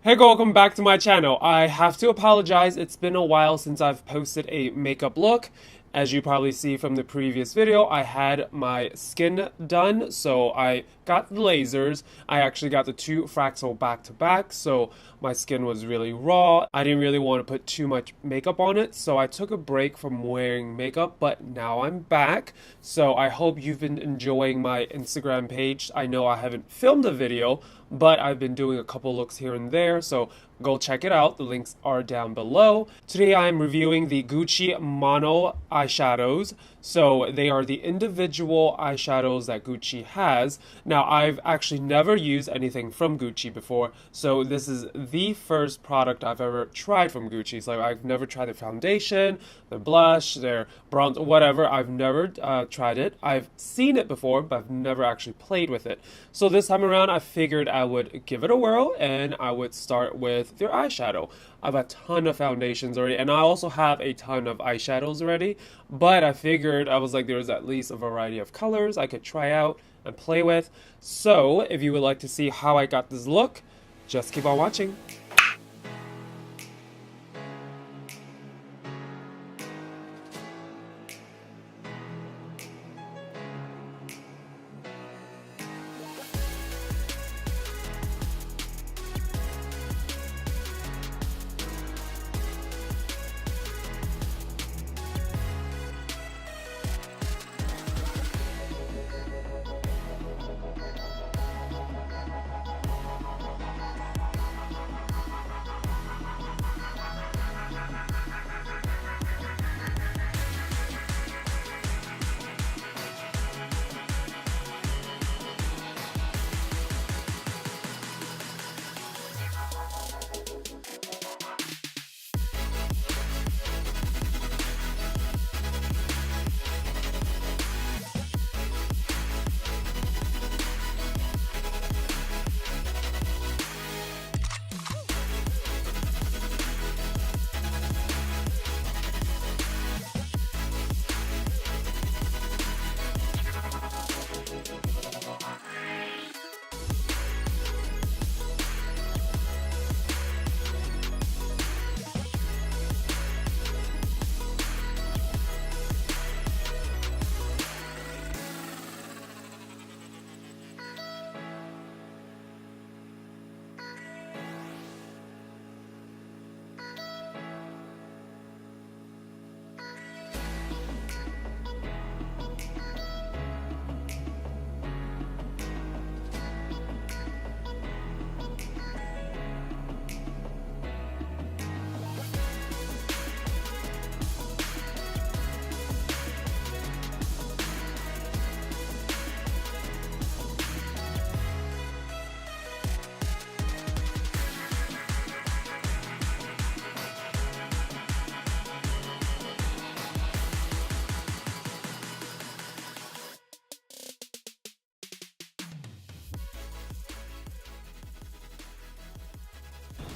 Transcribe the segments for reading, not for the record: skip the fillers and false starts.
Hey, welcome back to my channel. I have to apologize, it's been a while since I've posted a makeup look. As you probably see from the previous video, I had my skin done, so I got the lasers. I actually got the two Fraxel back to back, so my skin was really raw. I didn't really want to put too much makeup on it, so I took a break from wearing makeup, but now I'm back. So I hope you've been enjoying my Instagram page. I know I haven't filmed a video, but I've been doing a couple looks here and there, so go check it out. The links are down below. Today I'm reviewing the Gucci Mono eyeshadows. So they are the individual eyeshadows that Gucci has. Now I've actually never used anything from Gucci before, so this is the first product I've ever tried from Gucci. So I've never tried their foundation, their blush, their bronze, whatever. I've never tried it. I've seen it before, but I've never actually played with it. So this time around I figured I would give it a whirl and I would start with their eyeshadow. I have a ton of foundations already, and I also have a ton of eyeshadows already, but I figured, I was like, there's at least a variety of colors I could try out and play with. So if you would like to see how I got this look, just keep on watching.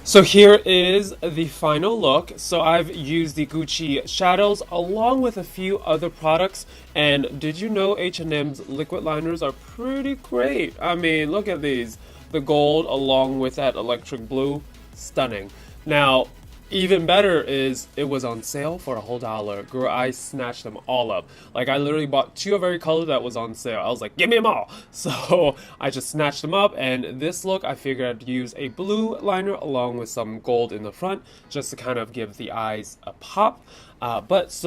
So here is the final look. So I've used the Gucci shadows along with a few other products, and did you know H&M's liquid liners are pretty great? I mean, look at these. The gold along with that electric blue, stunning. Now, even better is it was on sale for a whole dollar. Girl, I snatched them all up. Like, I literally bought two of every color that was on sale. I was like, give me them all. So I just snatched them up, and this look I figured I'd use a blue liner along with some gold in the front just to kind of give the eyes a pop. But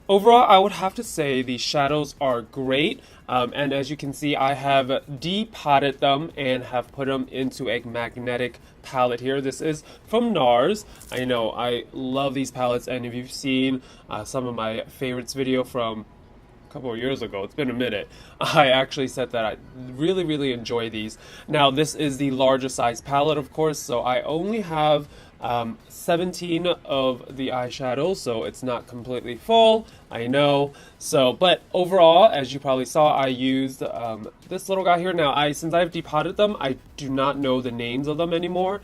overall, I would have to say the shadows are great. And as you can see, I have depotted them and have put them into a magnetic palette here. This is from NARS. I know I love these palettes, and if you've seen some of my favorites video from a couple of years ago, it's been a minute, I actually said that I really enjoy these. Now this is the larger size palette, of course, so I only have 17 of the eyeshadows, so it's not completely full, I know. So, but overall, as you probably saw, I used this little guy here. Now, since I've depotted them, I do not know the names of them anymore.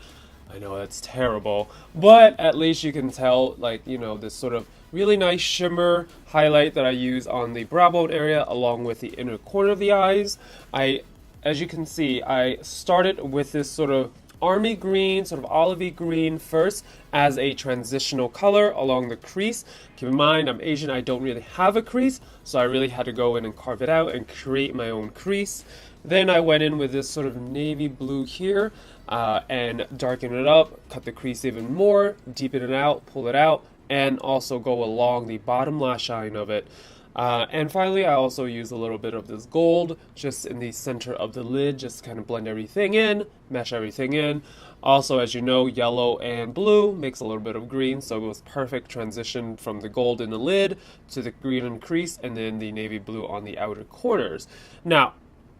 I know that's terrible, but at least you can tell, like, you know, this sort of really nice shimmer highlight that I use on the brow bone area along with the inner corner of the eyes. As you can see, I started with this sort of army green, sort of olivey green first as a transitional color along the crease. Keep in mind, I'm Asian, I don't really have a crease, so I really had to go in and carve it out and create my own crease. Then I went in with this sort of navy blue here and darken it up, cut the crease even more, deepen it out, pull it out, and also go along the bottom lash line of it. And finally, I also use a little bit of this gold just in the center of the lid, just kind of blend everything in, mesh everything in. Also, as you know, yellow and blue makes a little bit of green, so it was perfect transition from the gold in the lid to the green and crease, and then the navy blue on the outer corners. Now,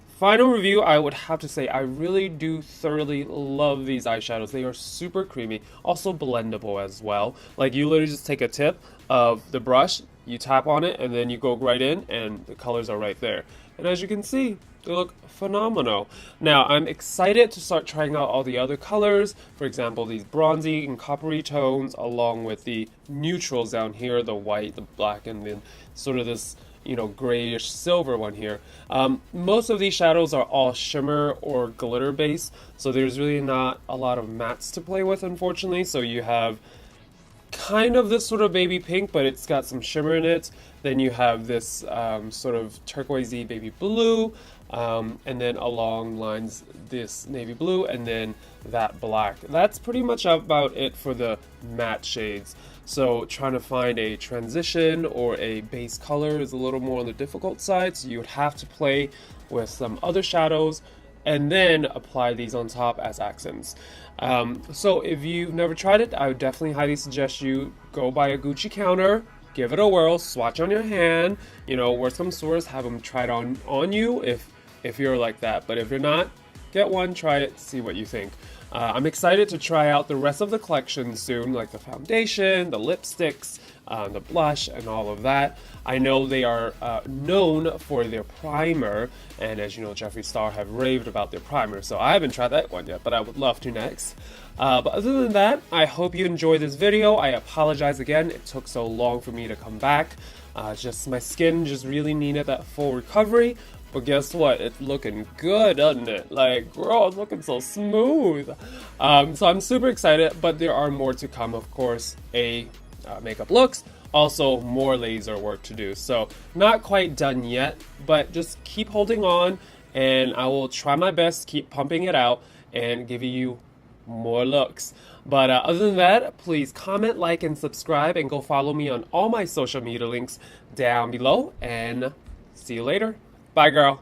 final review, I would have to say I really do thoroughly love these eyeshadows. They are super creamy, also blendable as well. Like, you literally just take a tip of the brush, you tap on it, and then you go right in, and the colors are right there. And as you can see, they look phenomenal. Now, I'm excited to start trying out all the other colors. For example, these bronzy and coppery tones, along with the neutrals down here, the white, the black, and then sort of this, you know, grayish silver one here. Most of these shadows are all shimmer or glitter based, so there's really not a lot of mattes to play with, unfortunately. So you have kind of this sort of baby pink, but it's got some shimmer in it. Then you have this sort of turquoisey baby blue, and then along lines this navy blue, and then that black. That's pretty much about it for the matte shades. So trying to find a transition or a base color is a little more on the difficult side, so you would have to play with some other shadows and then apply these on top as accents. So if you've never tried it, I would definitely highly suggest you go buy a Gucci counter, give it a whirl, swatch on your hand, you know, worst comes to worst, have them try it on you if you're like that. But if you're not, get one, try it, see what you think. I'm excited to try out the rest of the collection soon, like the foundation, the lipsticks, the blush, and all of that. I know they are known for their primer, and as you know, Jeffree Star have raved about their primer, so I haven't tried that one yet, but I would love to next. But other than that, I hope you enjoyed this video. I apologize again, it took so long for me to come back. Just my skin just really needed that full recovery. But guess what? It's looking good, doesn't it? Like, girl, it's looking so smooth. So I'm super excited, but there are more to come, of course. Makeup looks, also more laser work to do. So not quite done yet, but just keep holding on, and I will try my best to keep pumping it out and giving you more looks. But other than that, please comment, like, and subscribe, and go follow me on all my social media links down below, and see you later. Bye, girl.